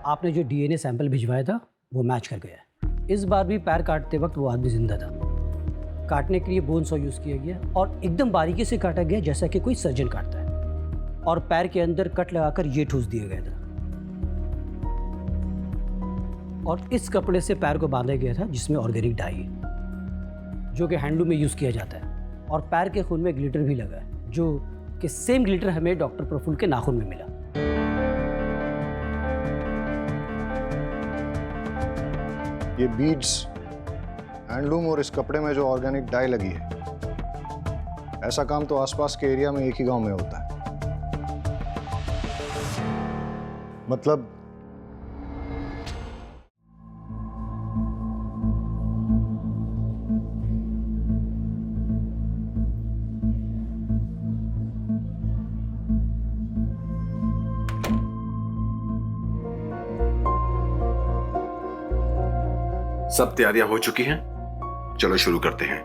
आपने जो DNA sample भिजवाया था वो मैच कर गया है। इस बार भी पैर काटते वक्त वो आदमी जिंदा था। काटने के लिए बोन सॉ यूज़ किया गया और एकदम बारीकी से काटा गया जैसा कि कोई सर्जन काटता है, और पैर के अंदर कट लगाकर ये ठूस दिया गया था। और इस कपड़े से पैर को बांधा गया था जिसमें ऑर्गेनिक डाई है जो कि हैंडलूम में यूज़ किया जाता है। और पैर के खून में ग्लिटर भी लगा है जो कि सेम ग्लिटर हमें डॉक्टर प्रफुल्ल के नाखून में मिला। ये बीड्स, हैंडलूम और इस कपड़े में जो ऑर्गेनिक डाई लगी है, ऐसा काम तो आसपास के एरिया में एक ही गांव में होता है। मतलब सब तैयारियां हो चुकी हैं, चलो शुरू करते हैं।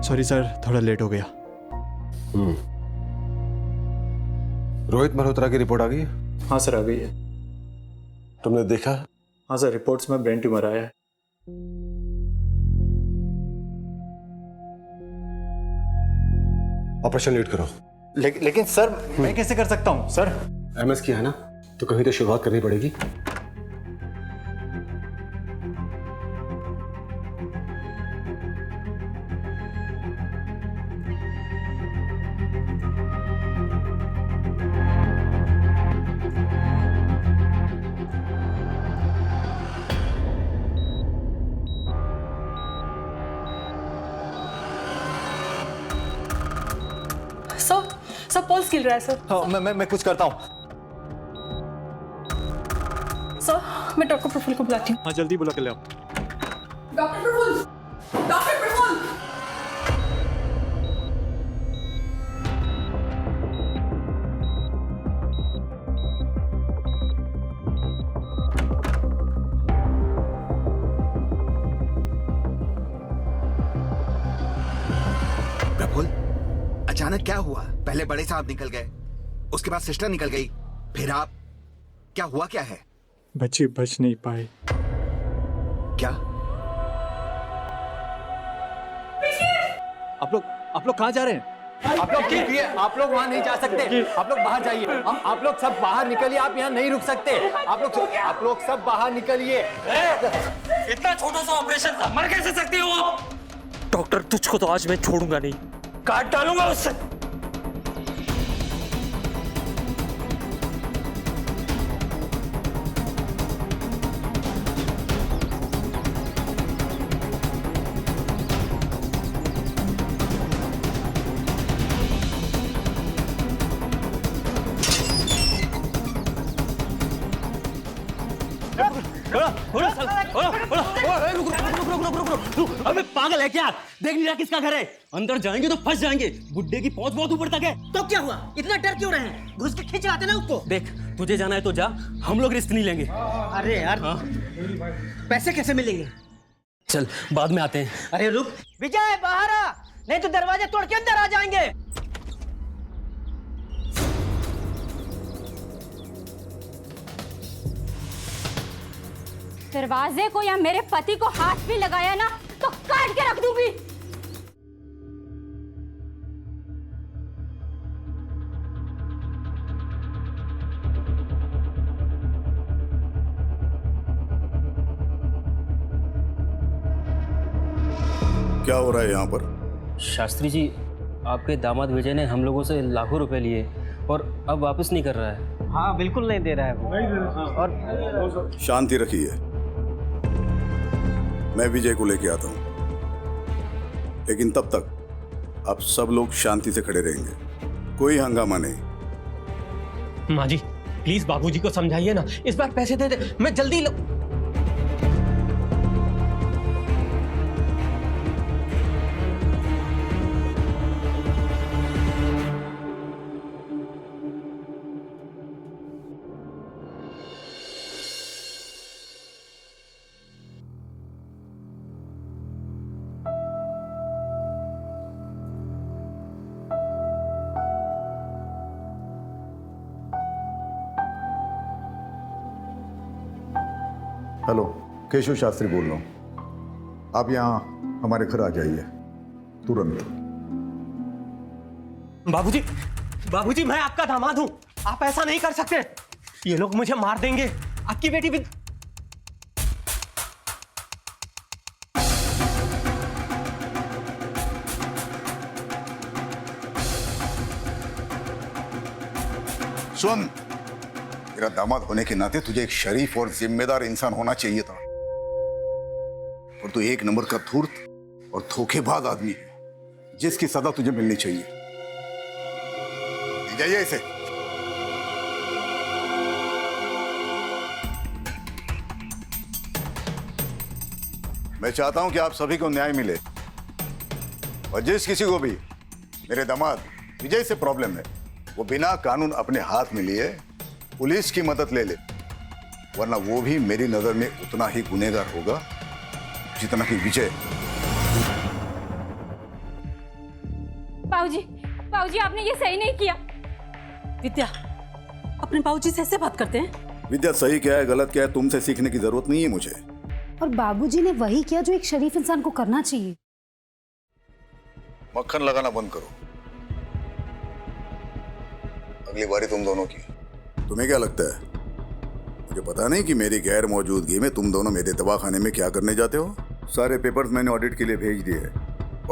सॉरी सर, थोड़ा लेट हो गया। रोहित मल्होत्रा की रिपोर्ट आ गई है? हाँ सर, आ गई है। तुमने देखा? हाँ सर, रिपोर्ट्स में ब्रेन ट्यूमर आया है। ऑपरेशन लीड करो। लेकिन सर, मैं कैसे कर सकता हूँ सर? एमएस किया है ना, तो कहीं तो शुरुआत करनी पड़ेगी। सब पल्स गिर रहा है सर। हाँ, मैं कुछ करता हूँ। सर, मैं डॉक्टर प्रफुल्ल को बुलाती हूँ। हाँ, जल्दी बुला के ले आओ। Doctor Prafull, doctor Prafull. प्रफुल्ल, अचानक क्या हुआ? पहले बड़े साहब निकल गए, उसके बाद सिस्टर निकल गई, फिर आप। क्या हुआ, क्या है? बच्चे बच नहीं पाए। क्या? आप लोग कहाँ जा रहे हैं? आप लोग ठीक है? आप लोग वहाँ नहीं जा सकते। आप लोग बाहर जाइए। आप लोग सब बाहर निकलिए। आप यहाँ नहीं रुक सकते। आप लोग सब बाहर निकलिए। इतना छोटा सा ऑपरेशन था, मर कैसे सकते हो आप? डॉक्टर, तुझको तो आज मैं छोड़ूंगा नहीं, काट डालूंगा उससे। अबे पागल है क्या? देख नहीं रहा किसका घर है? अंदर जाएंगे तो फंस जाएंगे। बुड्ढे की पहुंच बहुत ऊपर तक है। तो क्या हुआ? इतना डर क्यों रहे हैं? घुस के खींच लाते ना उसको। देख, तुझे जाना है तो जा, हम लोग रिस्क नहीं लेंगे। अरे यार, पैसे कैसे मिलेंगे? चल, बाद में आते हैं। अरे रुक विजय, बाहर आ, नहीं तो दरवाजे तोड़ के अंदर आ जाएंगे। दरवाजे को या मेरे पति को हाथ भी लगाया ना तो काट के रख दूंगी। क्या हो रहा है यहाँ पर? शास्त्री जी, आपके दामाद विजय ने हम लोगों से लाखों रुपए लिए और अब वापस नहीं कर रहा है। हाँ, बिल्कुल नहीं दे रहा है वो। और शांति रखिए, मैं विजय को लेके आता हूँ, लेकिन तब तक आप सब लोग शांति से खड़े रहेंगे, कोई हंगामा नहीं। माँ जी, प्लीज बाबूजी को समझाइए ना, इस बार पैसे दे दे, मैं जल्दी हेलो, केशव शास्त्री बोल रहा हूँ। आप यहाँ हमारे घर आ जाइए तुरंत। बाबूजी, बाबूजी मैं आपका दामाद हूं, आप ऐसा नहीं कर सकते। ये लोग मुझे मार देंगे। आपकी बेटी भी। सुन, तेरा दामाद होने के नाते तुझे एक शरीफ और जिम्मेदार इंसान होना चाहिए था, और तू एक नंबर का धूर्त और धोखेबाज आदमी है, जिसकी सजा तुझे मिलनी चाहिए। ले जाइए इसे। मैं चाहता हूं कि आप सभी को न्याय मिले, और जिस किसी को भी मेरे दामाद विजय से प्रॉब्लम है, वो बिना कानून अपने हाथ में लिए पुलिस की मदद ले ले, वरना वो भी मेरी नजर में उतना ही गुनहगार होगा जितना कि विजय। बाबूजी, बाबूजी आपने ये सही नहीं किया। विद्या, अपने बाबूजी से ऐसे बात करते हैं? विद्या, सही क्या है गलत क्या है तुमसे सीखने की जरूरत नहीं है मुझे। और बाबूजी ने वही किया जो एक शरीफ इंसान को करना चाहिए। मक्खन लगाना बंद करो, अगली बारी तुम दोनों की। तुम्हें क्या लगता है, मुझे पता नहीं कि मेरी गैर मौजूदगी में तुम दोनों मेरे दवाखाने में क्या करने जाते हो? सारे पेपर्स मैंने ऑडिट के लिए भेज दिए।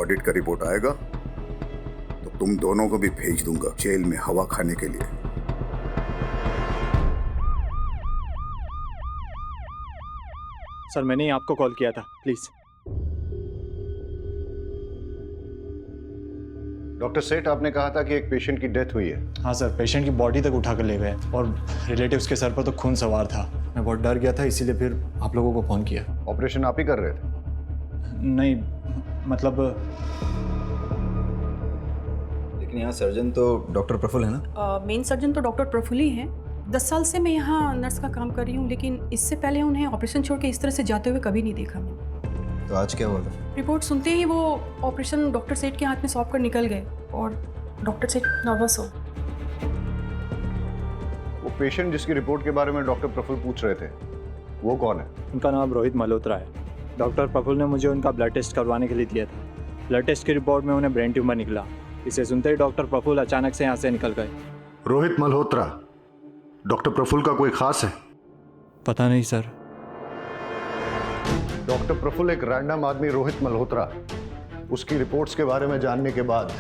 ऑडिट का रिपोर्ट आएगा तो तुम दोनों को भी भेज दूंगा जेल में हवा खाने के लिए। सर, मैंने ही आपको कॉल किया था, प्लीज। डॉक्टर सेठ, आपने कहा था कि एक पेशेंट की डेथ हुई है। हाँ सर, पेशेंट की बॉडी तक उठा कर ले गए और रिलेटिव्स के सर पर तो खून सवार था। मैं बहुत डर गया था, इसीलिए फिर आप लोगों को फ़ोन किया। ऑपरेशन आप ही कर रहे थे? नहीं, मतलब लेकिन यहाँ सर्जन तो डॉक्टर प्रफुल्ल है ना? मेन सर्जन तो डॉक्टर प्रफुल्ल ही हैं। 10 साल से मैं यहाँ नर्स का काम कर रही हूँ, लेकिन इससे पहले उन्हें ऑपरेशन छोड़ के इस तरह से जाते हुए कभी नहीं देखा मैंने। तो आज क्या हुआ था? रिपोर्ट सुनते ही वो ऑपरेशन डॉक्टर सेठ के हाथ में सौंप कर निकल गए और डॉक्टर सेठ नर्वस हो। वो पेशेंट जिसकी रिपोर्ट के बारे में डॉक्टर प्रफुल्ल पूछ रहे थे, वो कौन है? उनका नाम रोहित मल्होत्रा है। डॉक्टर प्रफुल्ल ने मुझे उनका ब्लड टेस्ट करवाने के लिए दिया था। ब्लड टेस्ट की रिपोर्ट में उन्हें ब्रेन ट्यूमर निकला। इसे सुनते ही डॉक्टर प्रफुल्ल अचानक से यहाँ से निकल गए। रोहित मल्होत्रा डॉक्टर प्रफुल्ल का कोई खास है? पता नहीं सर। डॉक्टर प्रफुल्ल एक रैंडम आदमी रोहित मल्होत्रा, उसकी रिपोर्ट्स के बारे में जानने के बाद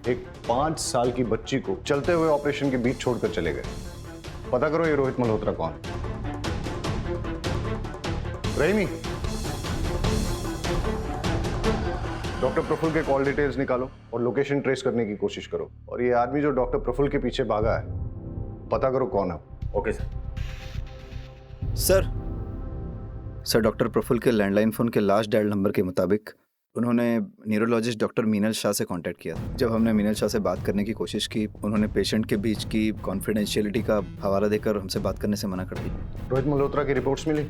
एक 5 साल की बच्ची को चलते हुए ऑपरेशन के बीच छोड़कर चले गए। पता करो ये रोहित मल्होत्रा कौन है। रहीमी, डॉक्टर प्रफुल्ल के कॉल डिटेल्स निकालो और लोकेशन ट्रेस करने की कोशिश करो, और ये आदमी जो डॉक्टर प्रफुल्ल के पीछे भागा है, पता करो कौन है। Okay sir. Sir, doctor Prafull के लैंडलाइन फ़ोन के लास्ट डायल नंबर के मुताबिक उन्होंने न्यूरोलॉजिस्ट डॉक्टर मीनल शाह से कांटेक्ट किया। जब हमने मीनल शाह से बात करने की कोशिश की, उन्होंने पेशेंट के बीच की कॉन्फिडेंशियलिटी का हवाला देकर हमसे बात करने से मना कर दिया। रोहित मल्होत्रा की रिपोर्ट्स मिली?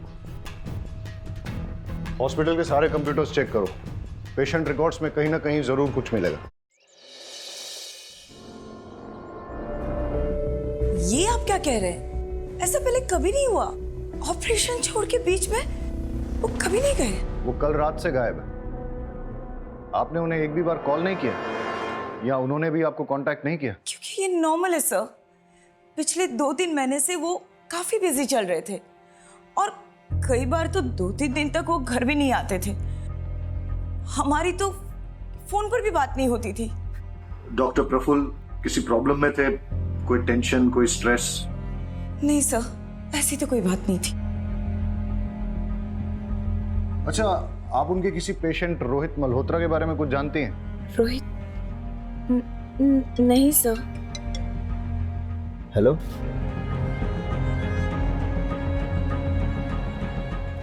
हॉस्पिटल के सारे कंप्यूटर्स चेक करो, पेशेंट रिकॉर्ड्स में कहीं ना कहीं जरूर कुछ मिलेगा। ये आप क्या कह रहे हैं? ऐसा पहले कभी नहीं हुआ। ऑपरेशन छोड़ के बीच में वो कभी नहीं गए। वो कल रात से गायब है। आपने उन्हें एक भी बार कॉल नहीं किया, या उन्होंने भी आपको कांटेक्ट नहीं किया? क्योंकि ये नॉर्मल है सर। पिछले 2-3 महीने से वो काफी बिजी चल रहे थे, और कई बार तो 2-3 दिन तक वो घर भी नहीं आते थे। हमारी तो फोन पर भी बात नहीं होती थी। डॉक्टर प्रफुल्ल किसी प्रॉब्लम में थे? कोई टेंशन, कोई स्ट्रेस? नहीं सर, ऐसी तो कोई बात नहीं थी। अच्छा, आप उनके किसी पेशेंट रोहित मल्होत्रा के बारे में कुछ जानती हैं? रोहित? नहीं सर। Hello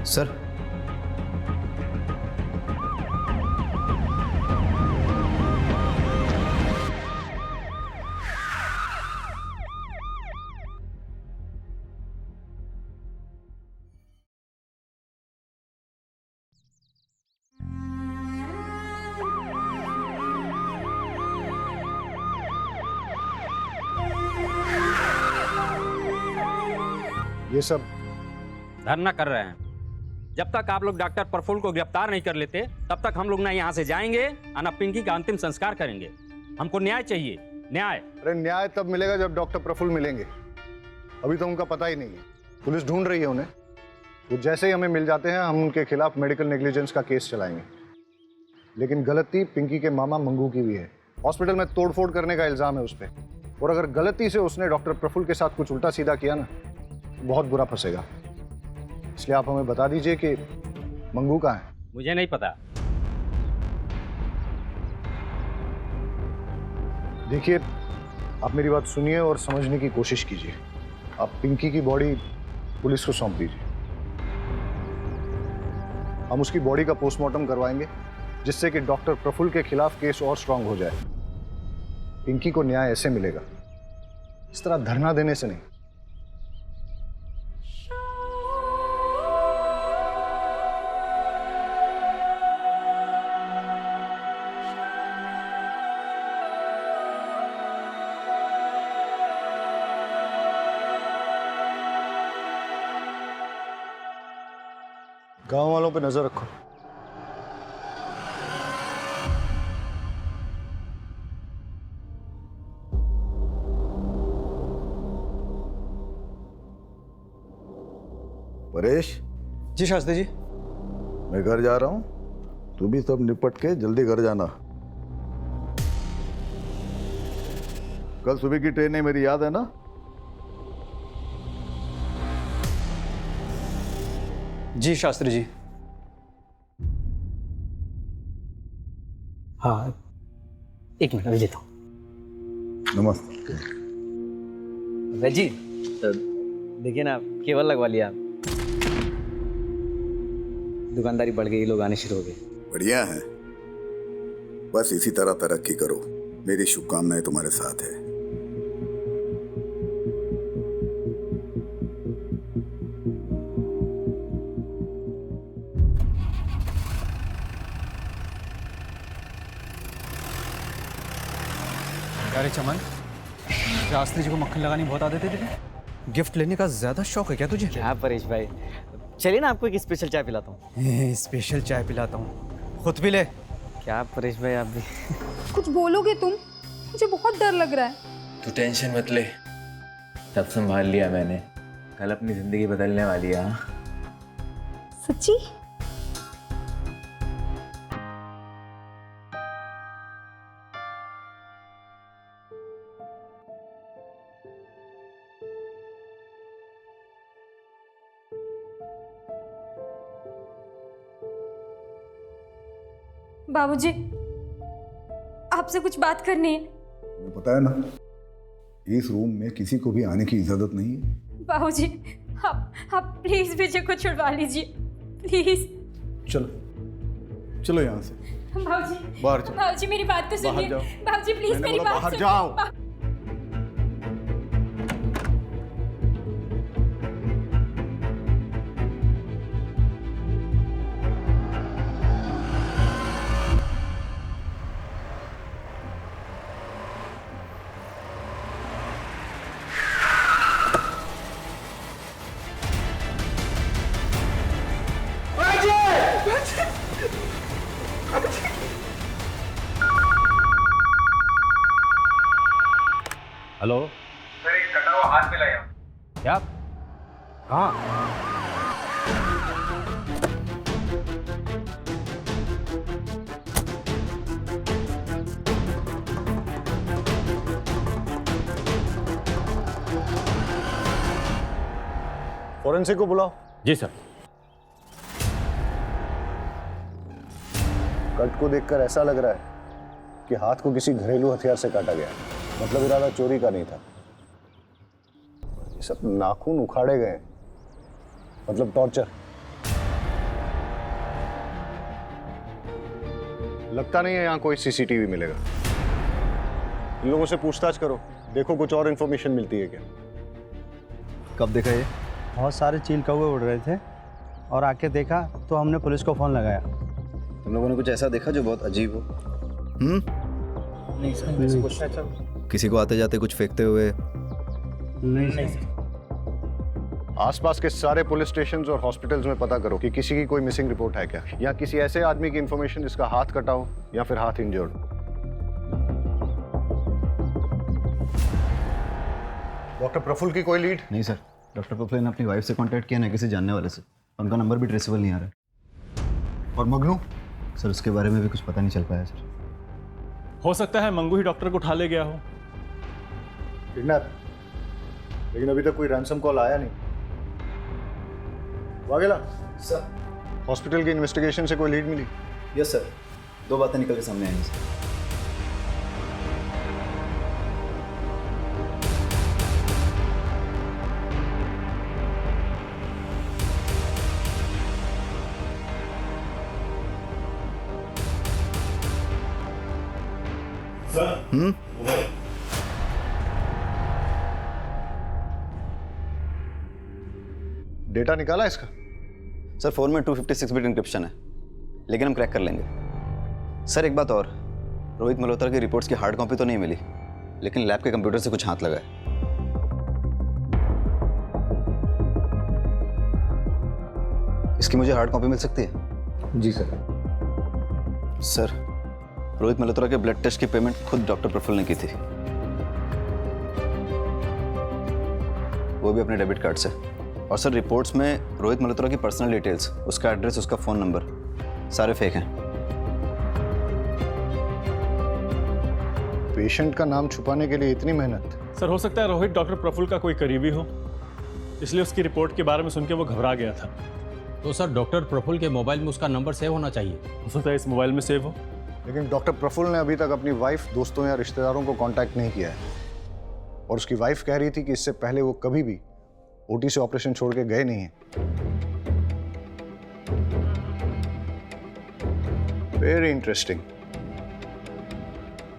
sir. ये सब धरना कर रहे हैं। जब तक आप लोग डॉक्टर प्रफुल्ल को गिरफ्तार नहीं कर लेते तब तक हम लोग ना यहाँ से जाएंगे और ना पिंकी का अंतिम संस्कार करेंगे। हमको न्याय चाहिए, न्याय। अरे न्याय तब मिलेगा जब डॉक्टर प्रफुल्ल मिलेंगे। अभी तो उनका पता ही नहीं है। पुलिस ढूंढ रही है उन्हें। तो जैसे ही हमें मिल जाते हैं हम उनके खिलाफ मेडिकल नेग्लिजेंस का केस चलाएंगे। लेकिन गलती पिंकी के मामा मंगू की भी है। हॉस्पिटल में तोड़फोड़ करने का इल्जाम है उस पर, और अगर गलती से उसने डॉक्टर प्रफुल्ल के साथ कुछ उल्टा सीधा किया ना तो बहुत बुरा फंसेगा। इसलिए आप हमें बता दीजिए कि मंगू कहाँ है। मुझे नहीं पता। देखिए, आप मेरी बात सुनिए और समझने की कोशिश कीजिए। आप पिंकी की बॉडी पुलिस को सौंप दीजिए। हम उसकी बॉडी का पोस्टमार्टम करवाएंगे जिससे कि डॉक्टर प्रफुल्ल के खिलाफ केस और स्ट्रांग हो जाए। पिंकी को न्याय ऐसे मिलेगा, इस तरह धरना देने से नहीं। गांव वालों पे नजर रखो। परेश जी शास्त्री जी। मैं घर जा रहा हूँ, तू भी सब निपट के जल्दी घर जाना। कल सुबह की ट्रेन है, मेरी याद है ना? जी शास्त्री जी। हाँ, एक मिनट अभी देता हूँ। नमस्ते। वैद जी देखिए ना, केवल लगवा लिया, दुकानदारी बढ़ गई, लोग आने शुरू हो गए। बढ़िया है, बस इसी तरह तरक्की करो। मेरी शुभकामनाएं तुम्हारे साथ है। अरे चमन, शास्त्री जी को मक्खन लगानी बहुत आदत है तुझे। गिफ्ट लेने का ज्यादा शौक है क्या तुझे? क्या परेश भाई, चलिए ना आपको एक स्पेशल चाय पिलाता हूँ। स्पेशल चाय पिलाता हूँ, खुद भी ले। क्या परेश भाई आप भी। कुछ बोलोगे तुम? मुझे बहुत डर लग रहा है। तू टेंशन मत ले, सब संभाल लिया मैंने। कल अपनी जिंदगी बदलने वाली है। सच्ची? बाबूजी, आपसे कुछ बात करनी है। तुम्हें पता है ना, इस रूम में किसी को भी आने की इजाजत नहीं है। बाबूजी, आप प्लीज विजय को छुड़वा लीजिए, प्लीज। चलो चलो यहाँ से बाबूजी, बाहर चलो। बाबूजी मेरी बात तो सुनिए। बाहर जाओ। बाबूजी प्लीज मैंने मेरी बोला बात बाहर सुनिए। जाओ। हेलो सर, एक कटा हुआ हाथ मिला यहाँ। क्या? कहाँ? फॉरेंसिक को बुलाओ। जी सर। कट को देखकर ऐसा लग रहा है कि हाथ को किसी घरेलू हथियार से काटा गया, मतलब इरादा चोरी का नहीं था। ये सब नाखून उखाड़े गए, मतलब टॉर्चर। लगता नहीं है यहाँ कोई सीसीटीवी मिलेगा। इन लोगों से पूछताछ करो, देखो कुछ और इन्फॉर्मेशन मिलती है क्या। कब देखा ये? बहुत सारे चील कौवे उड़ रहे थे और आके देखा तो हमने पुलिस को फ़ोन लगाया। तुम लोगों ने कुछ ऐसा देखा जो बहुत अजीब हो? नहीं सर, किसी को आते जाते कुछ फेंकते हुए? नहीं सर। आसपास के सारे पुलिस स्टेशंस और हॉस्पिटल्स में पता करो कि किसी की कोई मिसिंग रिपोर्ट है क्या, या किसी ऐसे आदमी की इंफॉर्मेशन जिसका हाथ कटा हो या फिर हाथ इंजर्ड हो। डॉक्टर प्रफुल्ल की कोई लीड? नहीं सर, डॉक्टर प्रफुल्ल ने अपनी वाइफ से कांटेक्ट किया, ना किसी जानने वाले से। उनका नंबर भी ट्रेसेबल नहीं आ रहा है। और मगनू? सर उसके बारे में भी कुछ पता नहीं चल पाया सर। हो सकता है मंगू ही डॉक्टर को उठा ले गया हो। किडनैप? लेकिन अभी तक कोई रैंसम कॉल आया नहीं। वाघेला सर, हॉस्पिटल की इन्वेस्टिगेशन से कोई लीड मिली? यस सर, 2 बातें निकल के सामने आई सर। डेटा निकाला इसका? सर फ़ोन में 256 बिट इंक्रिप्शन है, लेकिन हम क्रैक कर लेंगे। सर एक बात और, रोहित मल्होत्रा की रिपोर्ट्स की हार्ड कॉपी तो नहीं मिली, लेकिन लैब के कंप्यूटर से कुछ हाथ लगा है। इसकी मुझे हार्ड कॉपी मिल सकती है? जी सर। सर रोहित मल्होत्रा के ब्लड टेस्ट की पेमेंट खुद डॉक्टर प्रफुल्ल ने की थी, वो भी अपने डेबिट कार्ड से। और सर रिपोर्ट्स में रोहित मल्होत्रा की पर्सनल डिटेल्स, उसका एड्रेस, उसका फ़ोन नंबर सारे फेक हैं। पेशेंट का नाम छुपाने के लिए इतनी मेहनत? सर हो सकता है रोहित डॉक्टर प्रफुल्ल का कोई करीबी हो, इसलिए उसकी रिपोर्ट के बारे में सुन के वो घबरा गया था। तो सर डॉक्टर प्रफुल्ल के मोबाइल में उसका नंबर सेव होना चाहिए। हो सकता है इस मोबाइल में सेव हो। लेकिन डॉक्टर प्रफुल्ल ने अभी तक अपनी वाइफ, दोस्तों या रिश्तेदारों को कांटेक्ट नहीं किया है, और उसकी वाइफ कह रही थी कि इससे पहले वो कभी भी ओटी से ऑपरेशन छोड़ के गए नहीं हैं। Very interesting.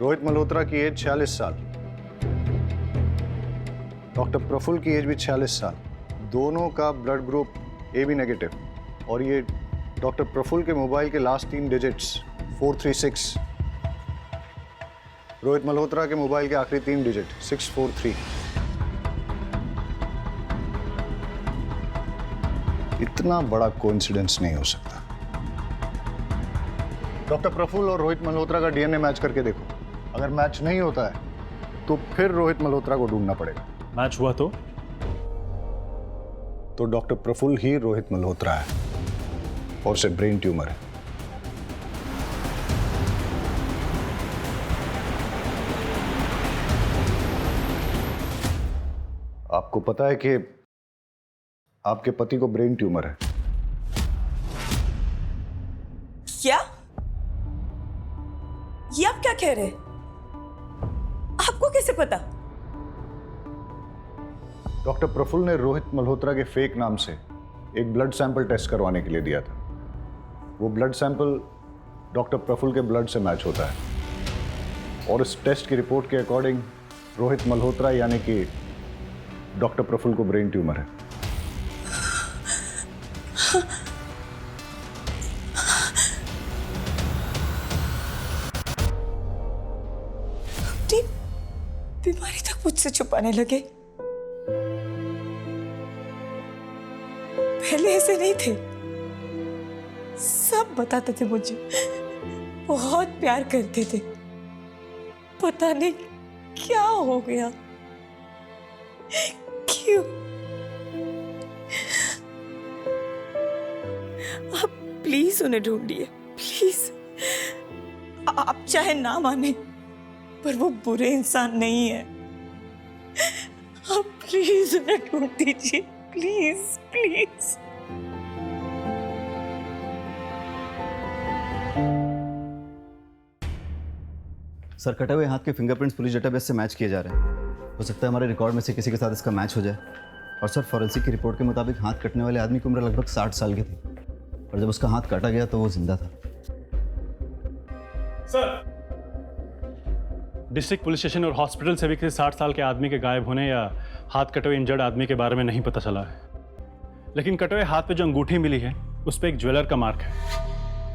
रोहित मल्होत्रा की एज 46 साल, डॉक्टर प्रफुल्ल की एज भी 46 साल, दोनों का ब्लड ग्रुप AB नेगेटिव, और ये डॉक्टर प्रफुल्ल के मोबाइल के लास्ट 3 डिजिट्स 436, रोहित मल्होत्रा के मोबाइल के आखिरी 3 डिजिट 643। इतना बड़ा कोइंसिडेंस नहीं हो सकता। डॉक्टर प्रफुल्ल और रोहित मल्होत्रा का DNA मैच करके देखो, अगर मैच नहीं होता है तो फिर रोहित मल्होत्रा को ढूंढना पड़ेगा। मैच हुआ तो डॉक्टर प्रफुल्ल ही रोहित मल्होत्रा है, और उसे ब्रेन ट्यूमर है। आपको पता है कि आपके पति को ब्रेन ट्यूमर है? क्या? ये आप क्या कह रहे हैं? आपको कैसे पता? डॉक्टर प्रफुल्ल ने रोहित मल्होत्रा के फेक नाम से एक ब्लड सैंपल टेस्ट करवाने के लिए दिया था। वो ब्लड सैंपल डॉक्टर प्रफुल्ल के ब्लड से मैच होता है, और इस टेस्ट की रिपोर्ट के अकॉर्डिंग रोहित मल्होत्रा यानी कि डॉक्टर प्रफुल्ल को ब्रेन ट्यूमर है। बीमारी तक मुझसे छुपाने लगे। पहले ऐसे नहीं थे, सब बताते थे मुझे, बहुत प्यार करते थे। पता नहीं क्या हो गया, क्यों? आप प्लीज उन्हें ढूंढिए, प्लीज। आप चाहे ना माने, पर वो बुरे इंसान नहीं है। आप प्लीज उन्हें ढूंढ दीजिए, प्लीज प्लीज। सर कटे हुए हाथ के फिंगरप्रिंट्स पुलिस डेटाबेस से मैच किए जा रहे हैं। हो सकता है हमारे रिकॉर्ड में से किसी के साथ इसका मैच हो जाए। और सर फॉरेंसिक की रिपोर्ट के मुताबिक हाथ कटने वाले आदमी की उम्र लगभग 60 साल की थी, और जब उसका हाथ काटा गया तो वो जिंदा था। सर डिस्ट्रिक्ट पुलिस स्टेशन और हॉस्पिटल से भी किसी 60 साल के आदमी के गायब होने या हाथ कटे हुए इंजर्ड आदमी के बारे में नहीं पता चला है, लेकिन कटे हुए हाथ पे जो अंगूठी मिली है उस पर एक ज्वेलर का मार्क है।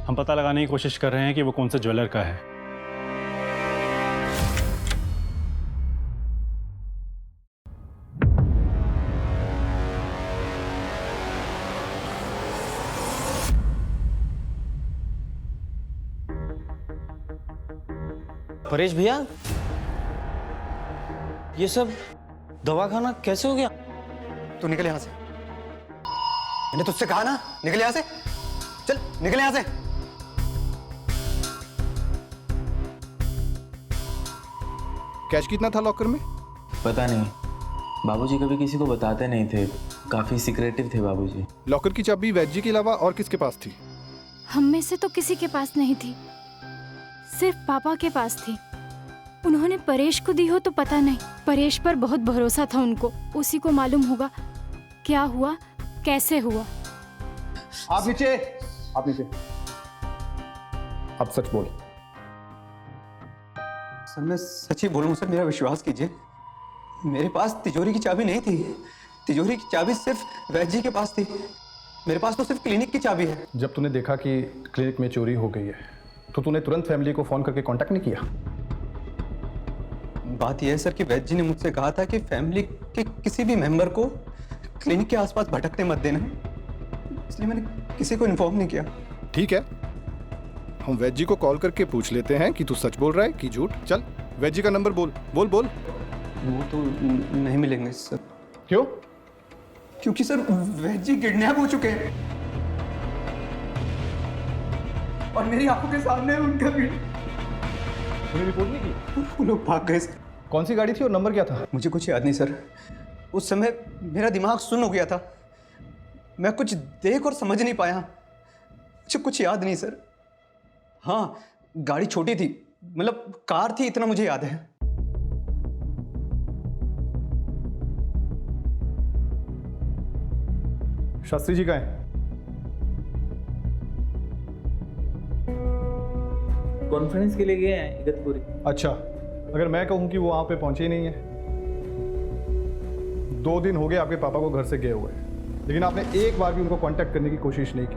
हम पता लगाने की कोशिश कर रहे हैं कि वो कौन से ज्वेलर का है। परेश भैया, ये सब दवा खाना कैसे हो गया? तू निकल यहां से। मैंने तुझसे कहा ना, निकल यहां से। चल निकल यहां से। कैश कितना था लॉकर में? पता नहीं, बाबूजी कभी किसी को बताते नहीं थे, काफी सीक्रेटिव थे बाबूजी। लॉकर की चाबी वैजी के अलावा और किसके पास थी? हम में से तो किसी के पास नहीं थी, सिर्फ पापा के पास थी। उन्होंने परेश को दी हो तो पता नहीं, परेश पर बहुत भरोसा था उनको, उसी को मालूम होगा क्या हुआ, कैसे हुआ। आप नीचे, आप नीचे। अब सच बोल। सर मैं सच ही बोलूं सर, मेरा विश्वास कीजिए, मेरे पास तिजोरी की चाबी नहीं थी। तिजोरी की चाबी सिर्फ वैजी के पास थी, मेरे पास तो सिर्फ क्लिनिक की चाबी है। जब तूने देखा कि क्लिनिक में चोरी हो गई है तो तूने तुरंत फैमिली को फोन करके कांटेक्ट नहीं किया? बात यह है सर कि वैद जी ने मुझसे कहा था कि फैमिली के किसी भी मेंबर को क्लिनिक के आसपास भटकने मत देना, इसलिए मैंने किसी को इन्फॉर्म नहीं किया। ठीक है, हम वैद जी को कॉल करके पूछ लेते हैं कि तू सच बोल रहा है कि झूठ। चल वैद जी का नंबर बोल बोल बोल। वो तो नहीं मिलेंगे सर। क्यों? क्योंकि सर वैद जी किडनैप हो चुके हैं और मेरी आंखों के सामने उनका तूने रिपोर्ट नहीं की? वो लोग भाग गए सर। कौन सी गाड़ी थी और नंबर क्या था? मुझे कुछ याद नहीं सर, उस समय मेरा दिमाग सुन्न हो गया था, मैं कुछ देख और समझ नहीं पाया, मुझे कुछ याद नहीं सर। हाँ, गाड़ी छोटी थी, मतलब कार थी, इतना मुझे याद है। शास्त्री जी कहाँ हैं? कॉन्फ्रेंस के लिए गए हैं इगतपुरी। अच्छा, अगर मैं कहूं कि वो वहां पे पहुंचे ही नहीं है। 2 दिन हो गए आपके पापा को घर से गए हुए, लेकिन आपने एक बार भी उनको कांटेक्ट करने की कोशिश नहीं की।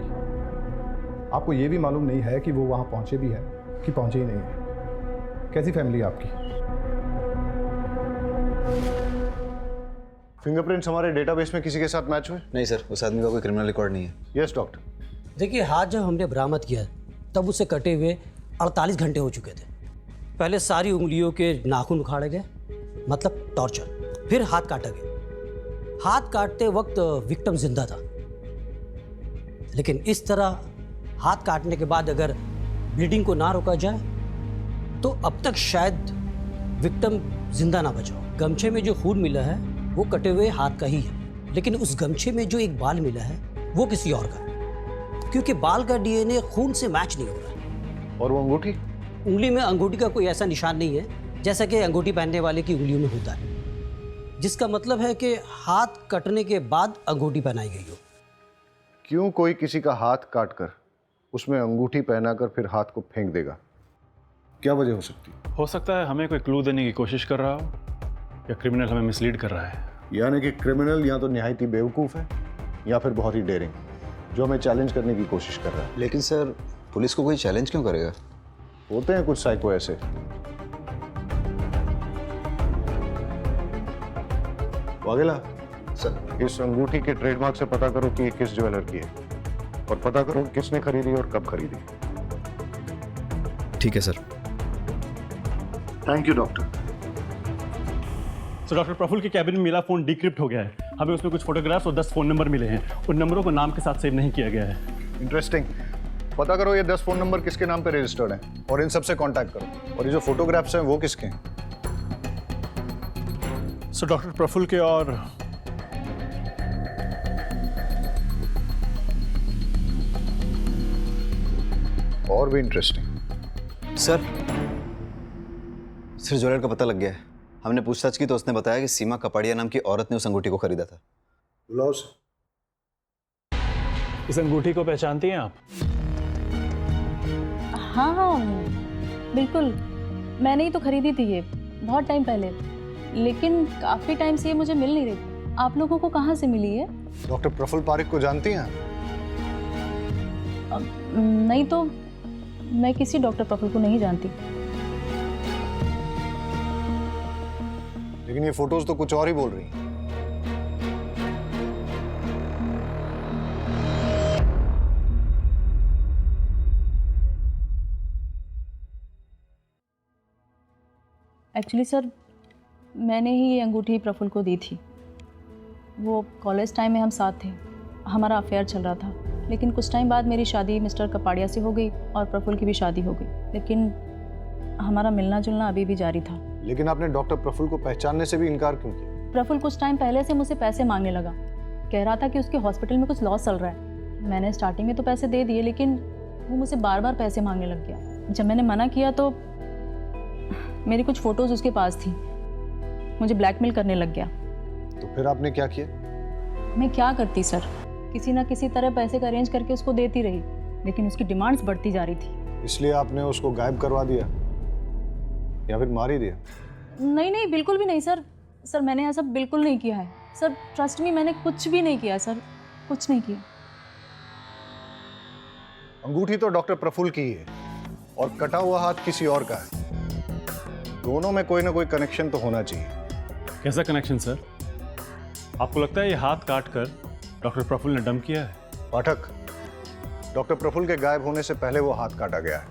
आपको ये भी मालूम नहीं है कि वो वहां पहुंचे भी हैं कि पहुंचे ही नहीं है। कैसी फैमिली है आपकी? फिंगरप्रिंट्स हमारे डेटाबेस में किसी के साथ मैच हुए? नहीं सर, उस आदमी का कोई क्रिमिनल रिकॉर्ड नहीं है। Yes doctor. देखिए, हाथ जब हमने बरामद किया तब उसे कटे हुए 48 घंटे हो चुके थे। पहले सारी उंगलियों के नाखून उखाड़े गए, मतलब टॉर्चर, फिर हाथ काटा गया। हाथ काटते वक्त विक्टिम जिंदा था, लेकिन इस तरह हाथ काटने के बाद अगर ब्लीडिंग को ना रोका जाए तो अब तक शायद विक्टिम जिंदा ना बचा हो। गमछे में जो खून मिला है वो कटे हुए हाथ का ही है, लेकिन उस गमछे में जो एक बाल मिला है वो किसी और का, क्योंकि बाल का डीएनए खून से मैच नहीं हो रहा। और वो अंगूठी? उंगली में अंगूठी का कोई ऐसा निशान नहीं है जैसा कि अंगूठी पहनने वाले की उंगलियों में होता है, जिसका मतलब है कि हाथ कटने के बाद अंगूठी पहनाई गई हो। क्यों कोई किसी का हाथ काटकर उसमें अंगूठी पहनाकर फिर हाथ को फेंक देगा? क्या वजह हो सकती है? हो सकता है हमें कोई क्लू देने की कोशिश कर रहा हो, या क्रिमिनल हमें मिसलीड कर रहा है। यानी कि क्रिमिनल या तो निहायती बेवकूफ़ है या फिर बहुत ही डेयरिंग, जो हमें चैलेंज करने की कोशिश कर रहा है। लेकिन सर, पुलिस को कोई चैलेंज क्यों करेगा? होते हैं कुछ साइको ऐसे। वाघेला सर, इस अंगूठी के ट्रेडमार्क से पता करो कि ये किस ज्वेलर की है, और पता करो किसने खरीदी और कब खरीदी। ठीक है सर। Thank you doctor. तो डॉक्टर प्रफुल्ल के कैबिन में मिला फोन डिक्रिप्ट हो गया है। हमें उसमें कुछ फोटोग्राफ्स और 10 फोन नंबर मिले हैं। उन नंबरों को नाम के साथ सेव नहीं किया गया है। इंटरेस्टिंग। पता करो ये 10 फोन नंबर किसके नाम पे रजिस्टर्ड हैं और इन सब से कांटेक्ट करो। और ये जो फोटोग्राफ्स हैं वो किसके हैं? सो डॉक्टर प्रफुल्ल के और भी इंटरेस्टिंग। सर ज्वेलर का पता लग गया है। हमने पूछताछ की तो उसने बताया कि सीमा कपाड़िया नाम की औरत ने उस अंगूठी को खरीदा था। लॉस। इस अंगूठी को पहचानती हैं आप? हाँ हाँ बिल्कुल, मैंने ही तो खरीदी थी ये बहुत टाइम पहले, लेकिन काफ़ी टाइम से ये मुझे मिल नहीं रही। आप लोगों को कहाँ से मिली है? डॉक्टर प्रफुल्ल पारिक को जानती हैं? नहीं तो मैं किसी डॉक्टर प्रफुल्ल को नहीं जानती। लेकिन ये फोटोज तो कुछ और ही बोल रही हैं। एक्चुअली सर, मैंने ही ये अंगूठी प्रफुल्ल को दी थी। वो कॉलेज टाइम में हम साथ थे, हमारा अफेयर चल रहा था, लेकिन कुछ टाइम बाद मेरी शादी मिस्टर कपाड़िया से हो गई और प्रफुल्ल की भी शादी हो गई, लेकिन हमारा मिलना जुलना अभी भी जारी था। लेकिन आपने डॉक्टर प्रफुल्ल को पहचानने से भी इनकार क्यों किया? प्रफुल्ल कुछ टाइम पहले से मुझसे पैसे मांगने लगा, कह रहा था कि उसके हॉस्पिटल में कुछ लॉस चल रहा है। मैंने स्टार्टिंग में तो पैसे दे दिए, लेकिन वो मुझसे बार बार पैसे मांगने लग गया। जब मैंने मना किया तो मेरी कुछ फ़ोटोज़ उसके पास थी, मुझे ब्लैकमेल करने लग गया। तो फिर आपने क्या किया? मैं क्या करती सर, किसी ना किसी तरह पैसे का अरेंज करके उसको देती रही, लेकिन उसकी डिमांड्स बढ़ती जा रही थी। इसलिए आपने उसको गायब करवा दिया या फिर मार ही दिया? नहीं नहीं, बिल्कुल भी नहीं सर। सर मैंने ऐसा बिल्कुल नहीं किया है सर, ट्रस्ट मी, मैंने कुछ भी नहीं किया सर, कुछ नहीं किया। अंगूठी तो डॉक्टर प्रफुल्ल की ही है और कटा हुआ हाथ किसी और का है। दोनों में कोई ना कोई कनेक्शन तो होना चाहिए। कैसा कनेक्शन सर? आपको लगता है ये हाथ काट कर डॉक्टर प्रफुल्ल ने डंप किया है? पाठक, डॉक्टर प्रफुल्ल के गायब होने से पहले वो हाथ काटा गया है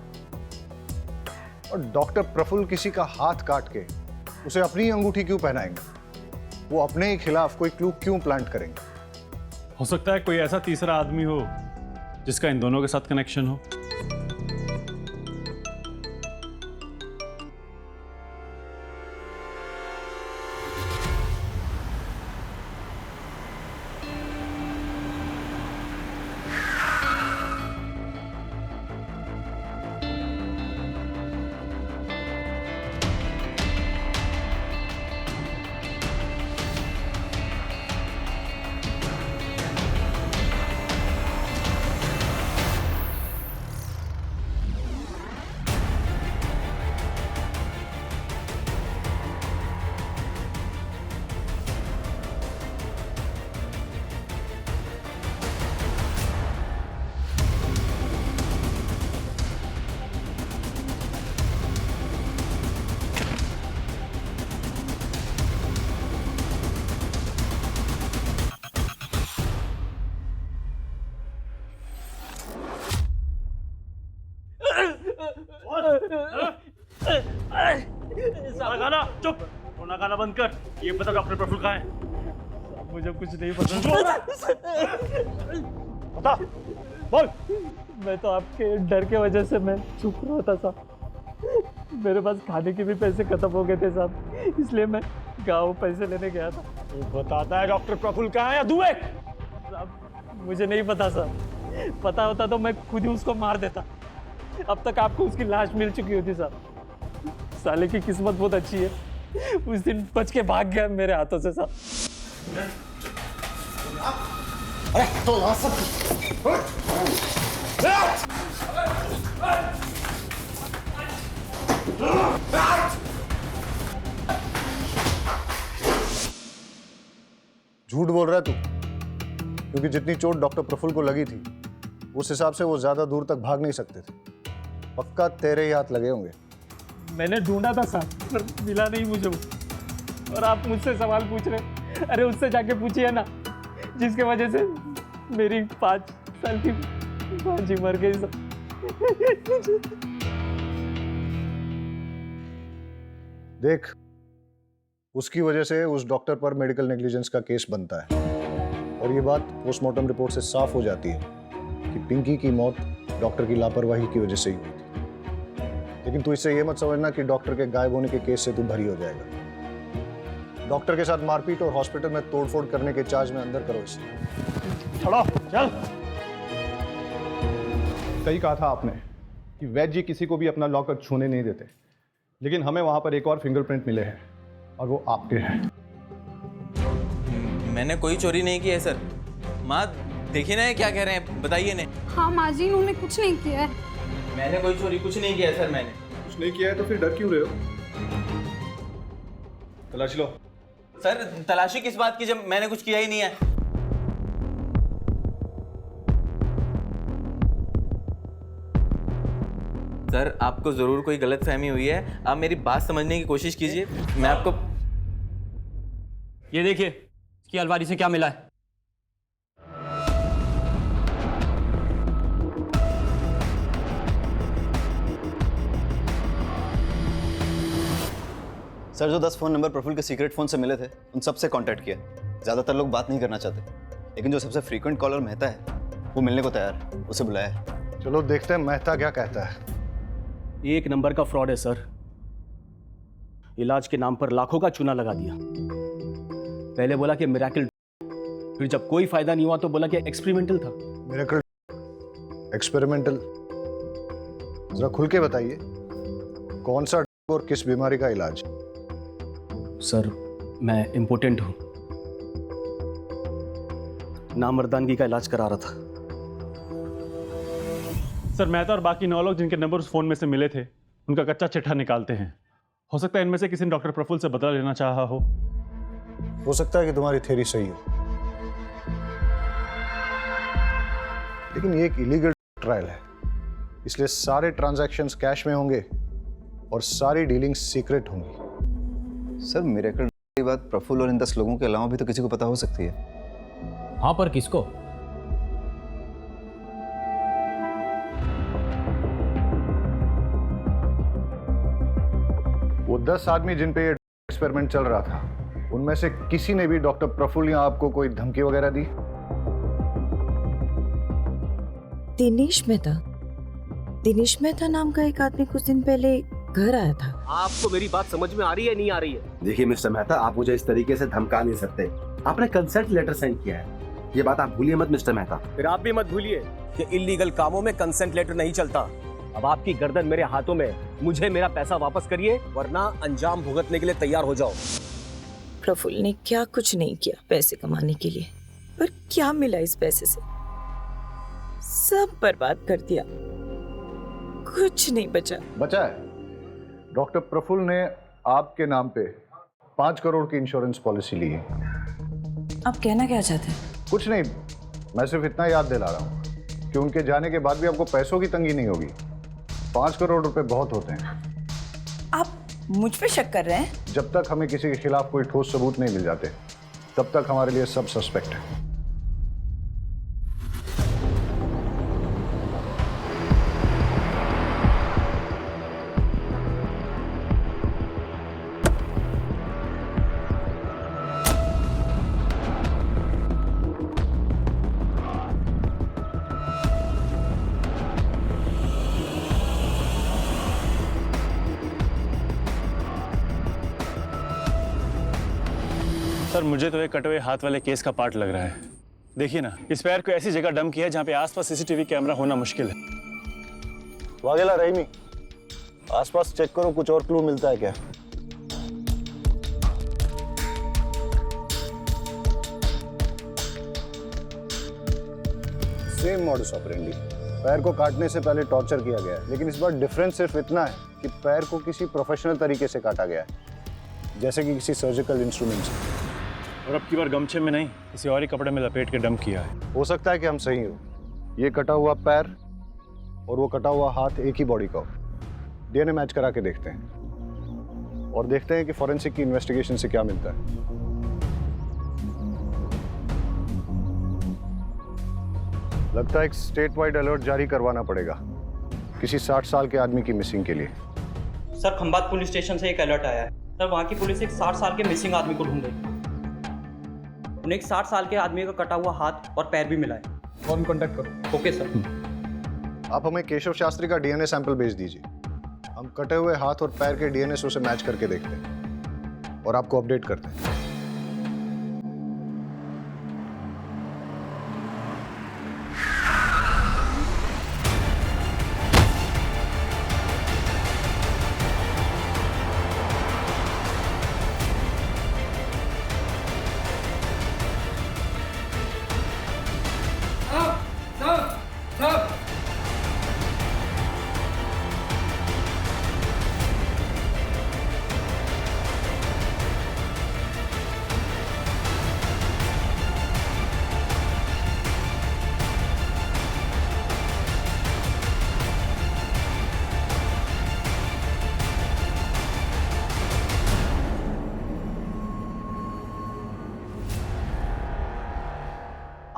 और डॉक्टर प्रफुल्ल किसी का हाथ काट के उसे अपनी अंगूठी क्यों पहनाएंगे? वो अपने ही खिलाफ कोई क्लू क्यों प्लांट करेंगे? हो सकता है कोई ऐसा तीसरा आदमी हो जिसका इन दोनों के साथ कनेक्शन हो। गाना चुप, रोना गाना बंद कर। ये पता डॉक्टर प्रफुल्ल कहाँ है? मुझे कुछ नहीं पता। बता, बोल। मैं तो आपके डर के वजह से मैं चुप रहा था साहब। मेरे पास खाने के भी पैसे खत्म हो गए थे साहब, इसलिए मैं गाँव पैसे लेने गया था। तू बताता है डॉक्टर प्रफुल्ल कहाँ है या दुए? साहब मुझे नहीं पता साहब, पता होता तो मैं खुद ही उसको मार देता। अब तक आपको उसकी लाश मिल चुकी होती साहब। साले की किस्मत बहुत अच्छी है, उस दिन बच के भाग गया मेरे हाथों से साहब। अरे तो झूठ बोल रहा है तू, क्योंकि जितनी चोट डॉक्टर प्रफुल्ल को लगी थी उस हिसाब से वो ज्यादा दूर तक भाग नहीं सकते थे। पक्का तेरे ही हाथ लगे होंगे। मैंने ढूंढा था साहब, पर मिला नहीं मुझे वो। और आप मुझसे सवाल पूछ रहे, अरे उससे जाके पूछिए ना जिसके वजह से मेरी 5 साल की भांजी मर गई साहब। देख, उसकी वजह से उस डॉक्टर पर मेडिकल नेग्लिजेंस का केस बनता है और ये बात पोस्टमार्टम रिपोर्ट से साफ हो जाती है कि पिंकी की मौत डॉक्टर की लापरवाही की वजह से ही हुई थी। लेकिन तू इससे ये मत समझना कि डॉक्टर के गायब होने के केस से तू भरी हो जाएगा। डॉक्टर के साथ मारपीट और हॉस्पिटल में तोड़फोड़ करने के चार्ज में अंदर करो इसे। चलो चल। सही कहा था आपने कि वैद्य जी किसी को भी अपना लॉकर छूने नहीं देते, लेकिन हमें वहां पर एक और फिंगरप्रिंट मिले हैं और वो आपके हैं। मैंने कोई चोरी नहीं की है सर। माँ देखिए ना ये क्या कह रहे हैं, बताइए ने। हाँ माँ जी, उन्होंने कुछ नहीं किया है। मैंने कोई चोरी कुछ नहीं किया है सर। मैंने कुछ नहीं किया है तो फिर डर क्यों रहे हो? तलाशी लो। सर तलाशी किस बात की जब मैंने कुछ किया ही नहीं है। सर आपको जरूर कोई गलतफहमी हुई है, आप मेरी बात समझने की कोशिश कीजिए। मैं आपको ये देखिए इसकी अलमारी से क्या मिला है। सर जो 10 फ़ोन नंबर प्रफुल्ल के सीक्रेट फ़ोन से मिले थे उन सब से कांटेक्ट किया। ज़्यादातर लोग बात नहीं करना चाहते, लेकिन जो सबसे फ्रीक्वेंट कॉलर मेहता है वो मिलने को तैयार है, उसे बुलाया है। चलो देखते हैं मेहता क्या कहता है। एक नंबर का फ्रॉड है सर। इलाज के नाम पर लाखों का चूना लगा दिया। पहले बोला कि मिरेकल, फिर जब कोई फायदा नहीं हुआ तो बोला कि एक्सपेरिमेंटल था। Miracle experimental? जरा खुल के बताइए, कौन सा और किस बीमारी का इलाज? सर मैं इम्पोर्टेंट हूं, नामर्दानगी का इलाज करा रहा था। सर मेहता और बाकी 9 लोग जिनके नंबर उस फोन में से मिले थे उनका कच्चा चिट्ठा निकालते हैं। हो सकता है इनमें से किसी ने डॉक्टर प्रफुल्ल से बदला लेना चाहा हो सकता है कि तुम्हारी थ्योरी सही हो, लेकिन ये एक इलीगल ट्रायल है, इसलिए सारे ट्रांजैक्शंस कैश में होंगे और सारी डीलिंग्स सीक्रेट होंगी। सर मिरेकल की बात प्रफुल्ल और इन 10 लोगों के अलावा भी तो किसी को पता हो सकती है। हाँ, पर किसको? वो 10 आदमी जिन पे ये एक्सपेरिमेंट चल रहा था, उनमें से किसी ने भी डॉक्टर प्रफुल्ल या आपको कोई धमकी वगैरह दी? दिनेश मेहता नाम का एक आदमी कुछ दिन पहले घर आया था। आपको मेरी बात समझ में आ रही है नहीं आ रही है? देखिए मिस्टर मेहता, आप मुझे इस तरीके से धमका नहीं सकते। आपने कंसेंट लेटर साइन किया है, ये बात आप भूलिए मत मिस्टर मेहता। फिर आप भी मत भूलिए कि इलीगल कामों में कंसेंट लेटर नहीं चलता। अब आपकी गर्दन मेरे हाथों में, मुझे मेरा पैसा वापस करिए वरना अंजाम भुगतने के लिए तैयार हो जाओ। प्रफुल्ल ने क्या कुछ नहीं किया पैसे कमाने के लिए, पर क्या मिला इस पैसे से? सब बर्बाद कर दिया, कुछ नहीं बचा है। डॉक्टर प्रफुल्ल ने आपके नाम पे 5 करोड़ की इंश्योरेंस पॉलिसी ली है। आप कहना क्या चाहते हैं? कुछ नहीं, मैं सिर्फ इतना याद दिला रहा हूँ कि उनके जाने के बाद भी आपको पैसों की तंगी नहीं होगी। 5 करोड़ रुपए बहुत होते हैं। आप मुझ पे शक कर रहे हैं? जब तक हमें किसी के खिलाफ कोई ठोस सबूत नहीं मिल जाते, तब तक हमारे लिए सब सस्पेक्ट है। सर मुझे तो ये कटे हुए हाथ वाले केस का पार्ट लग रहा है। देखिए ना, इस पैर को ऐसी जगह डंप किया है जहाँ पे आसपास सीसीटीवी कैमरा होना मुश्किल है। वागेला रहीमी, आसपास चेक करो, कुछ और क्लू मिलता है क्या? सेम मॉडस ऑपरेंडी, पैर को काटने से पहले टॉर्चर किया गया है, लेकिन इस बार डिफरेंस सिर्फ इतना है कि पैर को किसी प्रोफेशनल तरीके से काटा गया है, जैसे कि किसी सर्जिकल इंस्ट्रूमेंट से। और अब की बार गमछे में नहीं, किसी और ही कपड़े में लपेट के डंप किया है। हो सकता है कि हम सही हो, ये कटा हुआ पैर और वो कटा हुआ हाथ एक ही बॉडी का हो। डीएनए मैच करा के देखते हैं और देखते हैं कि फॉरेंसिक की इन्वेस्टिगेशन से क्या मिलता है। लगता है एक स्टेट वाइड अलर्ट जारी करवाना पड़ेगा किसी 60 साल के आदमी की मिसिंग के लिए। सर खंबात पुलिस स्टेशन से एक अलर्ट आया है। सर वहाँ की पुलिस एक 60 साल के मिसिंग आदमी को ढूंढ रही है। उन्हें एक 60 साल के आदमी का कटा हुआ हाथ और पैर भी मिला है। फोन कांटेक्ट करो। Okay sir. आप हमें केशव शास्त्री का डीएनए सैंपल भेज दीजिए, हम कटे हुए हाथ और पैर के डीएनए से मैच करके देखते हैं और आपको अपडेट करते हैं।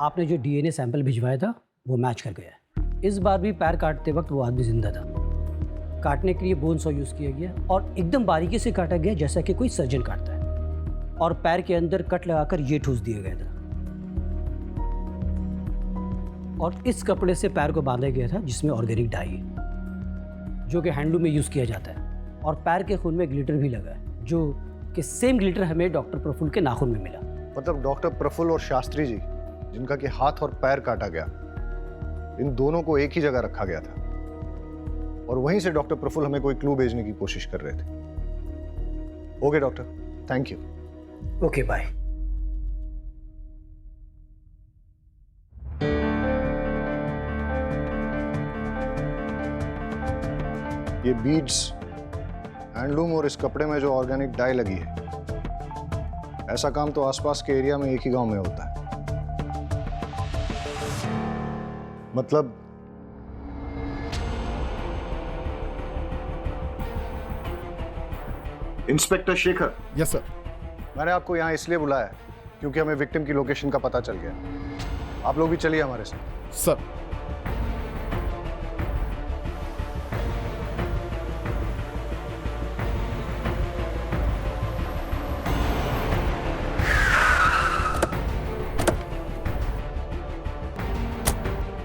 आपने जो डीएनए सैंपल भिजवाया था वो मैच कर गया है। इस बार भी पैर काटते वक्त वो आदमी जिंदा था। काटने के लिए बोन सॉ यूज़ किया गया और एकदम बारीकी से काटा गया जैसा कि कोई सर्जन काटता है, और पैर के अंदर कट लगाकर ये ठूस दिया गया था, और इस कपड़े से पैर को बांधा गया था जिसमें ऑर्गेनिक डाई है जो कि हैंडलूम में यूज़ किया जाता है, और पैर के खून में ग्लिटर भी लगा है जो कि सेम ग्लिटर हमें डॉक्टर प्रफुल्ल के नाखून में मिला। मतलब डॉक्टर प्रफुल्ल और शास्त्री जी जिनका कि हाथ और पैर काटा गया, इन दोनों को एक ही जगह रखा गया था और वहीं से डॉक्टर प्रफुल्ल हमें कोई क्लू भेजने की कोशिश कर रहे थे। Okay doctor, thank you. Okay bye. ये बीड्स, हैंडलूम और इस कपड़े में जो ऑर्गेनिक डाई लगी है, ऐसा काम तो आसपास के एरिया में एक ही गांव में होता है। मतलब इंस्पेक्टर शेखर। Yes sir. मैंने आपको यहाँ इसलिए बुलाया है क्योंकि हमें विक्टिम की लोकेशन का पता चल गया। आप लोग भी चलिए हमारे साथ। सर।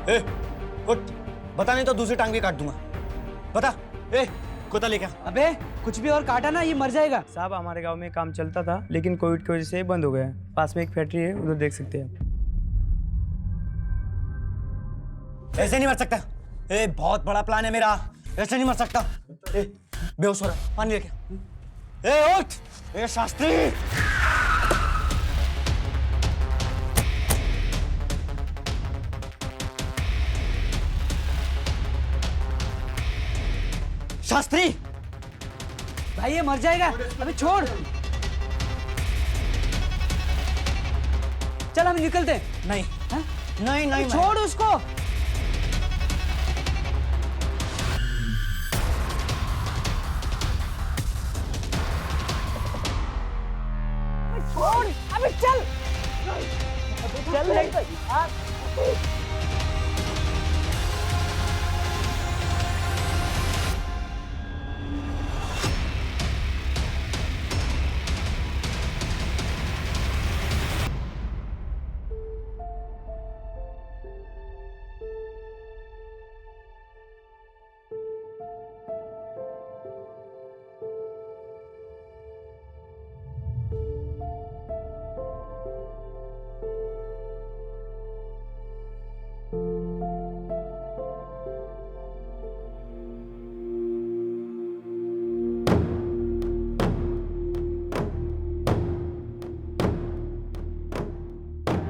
ए, उठ, बता नहीं तो दूसरी टांग भी काट दूंगा। बता। ए, कुत्ता लेके आ। अबे कुछ भी और काटा ना, ये मर जाएगा। साहब हमारे गांव में काम चलता था लेकिन कोविड की वजह से बंद हो गया। पास में एक फैक्ट्री है, उधर देख सकते हैं। ऐसे नहीं मर सकता। ए, बहुत बड़ा प्लान है मेरा, ऐसे नहीं मर सकता। ए, बेहोश हो रहा, पानी लेके आ। ए, उठ। ए, शास्त्री। शास्त्री भाई ये मर जाएगा, अबे छोड़। चल हम निकलते हैं। नहीं हा? नहीं नहीं छोड़ उसको। छोड़, अबे चल। चल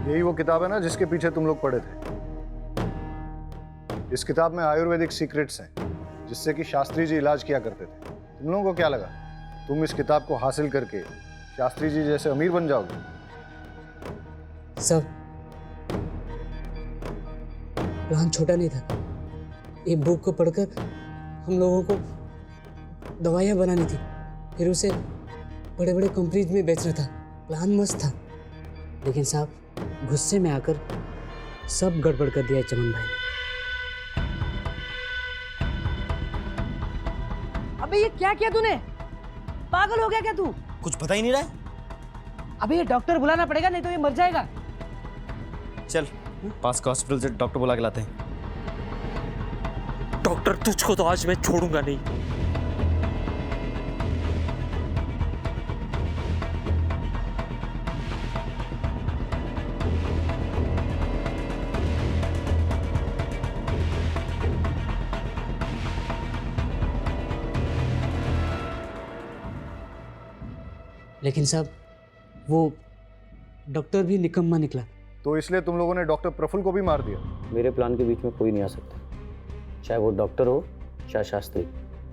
यही वो किताब है ना जिसके पीछे तुम लोग पढ़े थे। इस किताब में आयुर्वेदिक सीक्रेट्स हैं जिससे कि शास्त्री जी इलाज किया करते थे। तुम लोगों को क्या लगा तुम इस किताब को हासिल करके शास्त्री जी जैसे अमीर बन जाओगे? सब प्लान छोटा नहीं था। एक बुक को पढ़कर हम लोगों को दवाइयाँ बनानी थी, फिर उसे बड़े बड़े कंपनीज में बेचना था। प्लान मस्त था, लेकिन साहब गुस्से में आकर सब गड़बड़ कर दिया चमन भाई ने। अबे ये क्या किया तूने? पागल हो गया क्या तू? कुछ पता ही नहीं रहा है। अबे ये डॉक्टर बुलाना पड़ेगा, नहीं तो ये मर जाएगा। चल पास का हॉस्पिटल से डॉक्टर बुला के लाते हैं। डॉक्टर तुझको तो आज मैं छोड़ूंगा नहीं। लेकिन साहब वो डॉक्टर भी निकम्मा निकला। तो इसलिए तुम लोगों ने डॉक्टर प्रफुल्ल को भी मार दिया? मेरे प्लान के बीच में कोई नहीं आ सकता, चाहे वो डॉक्टर हो चाहे शास्त्री।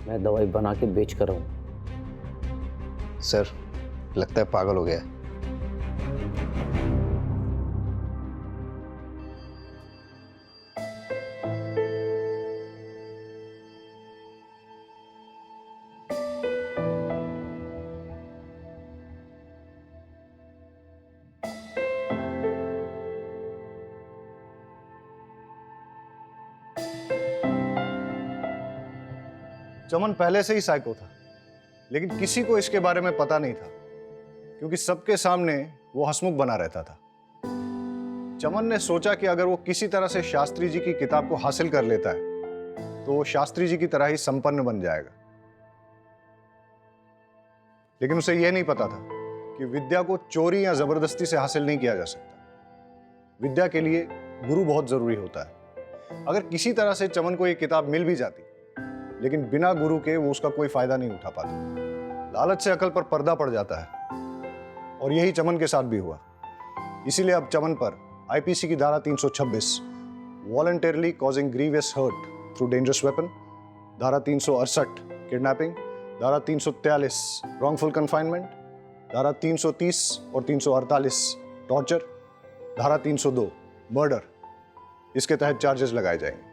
मैं दवाई बना के बेच कर रहा हूँ। सर लगता है पागल हो गया है। चमन पहले से ही साइको था, लेकिन किसी को इसके बारे में पता नहीं था क्योंकि सबके सामने वो हंसमुख बना रहता था। चमन ने सोचा कि अगर वो किसी तरह से शास्त्री जी की किताब को हासिल कर लेता है तो वो शास्त्री जी की तरह ही संपन्न बन जाएगा। लेकिन उसे यह नहीं पता था कि विद्या को चोरी या जबरदस्ती से हासिल नहीं किया जा सकता। विद्या के लिए गुरु बहुत जरूरी होता है। अगर किसी तरह से चमन को ये किताब मिल भी जाती, लेकिन बिना गुरु के वो उसका कोई फायदा नहीं उठा पाता। लालच से अकल पर पर्दा पड़ जाता है और यही चमन के साथ भी हुआ। इसीलिए अब चमन पर आईपीसी की धारा 326 voluntarily causing grievous hurt through dangerous weapon, धारा 368 किडनैपिंग, धारा 343 रॉन्गफुल कन्फाइनमेंट, धारा 330 और 348 टॉर्चर, धारा 302 मर्डर, इसके तहत चार्जेस लगाए जाएंगे।